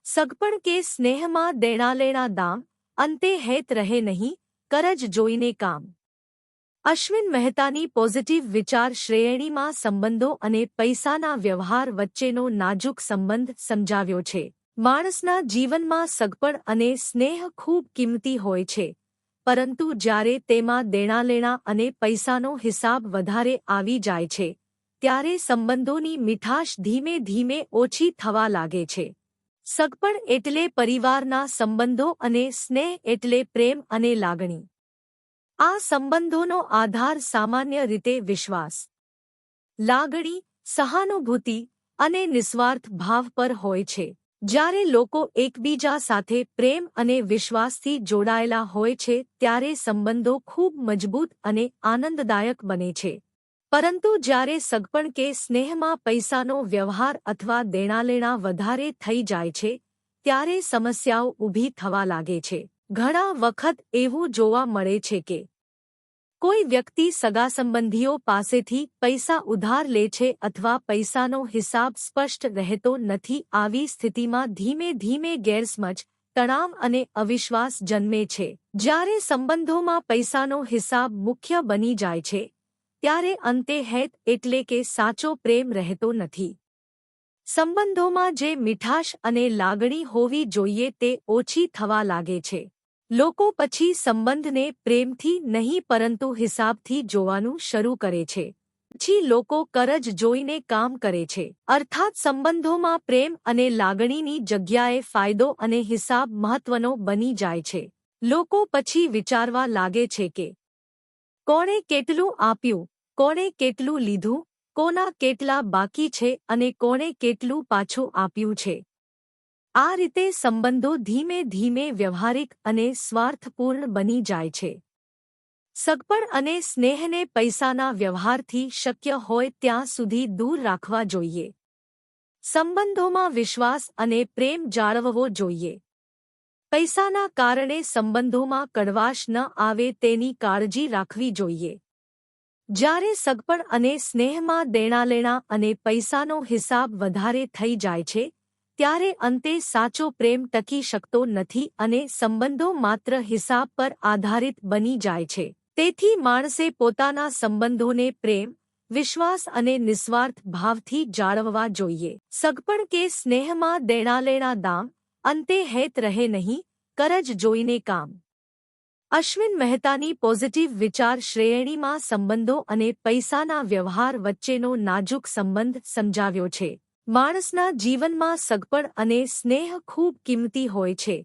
સગપણ કે સ્નેહમાં દેણાલેણા દામ, અંતે હેત રહે નહીં, કરજ જોઈને કામ. અશ્વિન મહેતાની પોઝિટિવ વિચાર શ્રેણીમાં સંબંધો અને પૈસાના વ્યવહાર વચ્ચેનો નાજુક સંબંધ સમજાવ્યો છે. માણસના જીવનમાં સગપણ અને સ્નેહ ખૂબ કિંમતી હોય છે, પરંતુ જ્યારે તેમાં દેણાલેણા અને પૈસાનો હિસાબ વધારે આવી જાય છે, ત્યારે સંબંધોની મીઠાશ ધીમે ધીમે ઓછી થવા લાગે છે. સગપણ એટલે પરિવારના સંબંધો અને સ્નેહ એટલે પ્રેમ અને લાગણી. આ સંબંધોનો આધાર સામાન્ય રીતે વિશ્વાસ, લાગણી, સહાનુભૂતિ અને નિસ્વાર્થ ભાવ પર હોય છે. જ્યારે લોકો એકબીજા સાથે પ્રેમ અને વિશ્વાસથી જોડાયેલા હોય છે ત્યારે સંબંધો ખૂબ મજબૂત અને આનંદદાયક બને છે. પરંતુ જ્યારે સગપણ કે સ્નેહમાં પૈસાનો વ્યવહાર અથવા દેણાલેણા વધારે થઈ જાય છે, ત્યારે સમસ્યાઓ ઊભી થવા લાગે છે. ઘણા વખત એવું જોવા મળે છે કે કોઈ વ્યક્તિ સગાસંબંધીઓ પાસેથી પૈસા ઉધાર લે છે અથવા પૈસાનો હિસાબ સ્પષ્ટ રહેતો નથી. આવી સ્થિતિમાં ધીમે ધીમે ગેરસમજ, તણાવ અને અવિશ્વાસ જન્મે છે. જ્યારે સંબંધોમાં પૈસાનો હિસાબ મુખ્ય બની જાય છે, ત્યારે અંતે હેત એટલે કે સાચો પ્રેમ રહેતો નથી. સંબંધોમાં જે મીઠાશ અને લાગણી હોવી જોઈએ તે ઓછી થવા લાગે છે. લોકો પછી સંબંધને પ્રેમથી નહીં પરંતુ હિસાબથી જોવાનું શરૂ કરે છે. પછી લોકો કરજ જોઈને કામ કરે છે. અર્થાત સંબંધોમાં પ્રેમ અને લાગણીની જગ્યાએ ફાયદો અને હિસાબ મહત્વનો બની જાય છે. લોકો પછી વિચારવા લાગે છે કે કોણે કેટલું આપ્યું, કોણે કેટલું લીધું, કોના કેટલા બાકી છે અને કોણે કેટલું પાછું આપ્યું છે. આ રીતે સંબંધો ધીમે ધીમે વ્યવહારિક અને સ્વાર્થપૂર્ણ બની જાય છે. સગપણ અને સ્નેહને પૈસાના વ્યવહારથી શક્ય હોય ત્યાં સુધી દૂર રાખવા જોઈએ. સંબંધોમાં વિશ્વાસ અને પ્રેમ જાળવવો જોઈએ. પૈસાના કારણે સંબંધોમાં કડવાશ ન આવે તેની કાળજી રાખવી જોઈએ. જ્યારે સગપણ અને સ્નેહમાં દેણાલેણા અને પૈસાનો હિસાબ વધારે થઈ જાય છે, ત્યારે અંતે સાચો પ્રેમ ટકી શકતો નથી અને સંબંધો માત્ર હિસાબ પર આધારિત બની જાય છે. તેથી માણસે પોતાના સંબંધોને પ્રેમ, વિશ્વાસ અને નિસ્વાર્થ ભાવથી જાળવવા જોઈએ. સગપણ કે સ્નેહમાં દેણાલેણા દામ, અંતે હેત રહે નહીં, કરજ જોઈને કામ. અશ્વિન મહેતાની પોઝિટિવ વિચાર શ્રેણીમાં સંબંધો અને પૈસાના વ્યવહાર વચ્ચેનો નાજુક સંબંધ સમજાવ્યો છે. માણસના જીવનમાં સગપણ અને સ્નેહ ખૂબ કિંમતી હોય છે,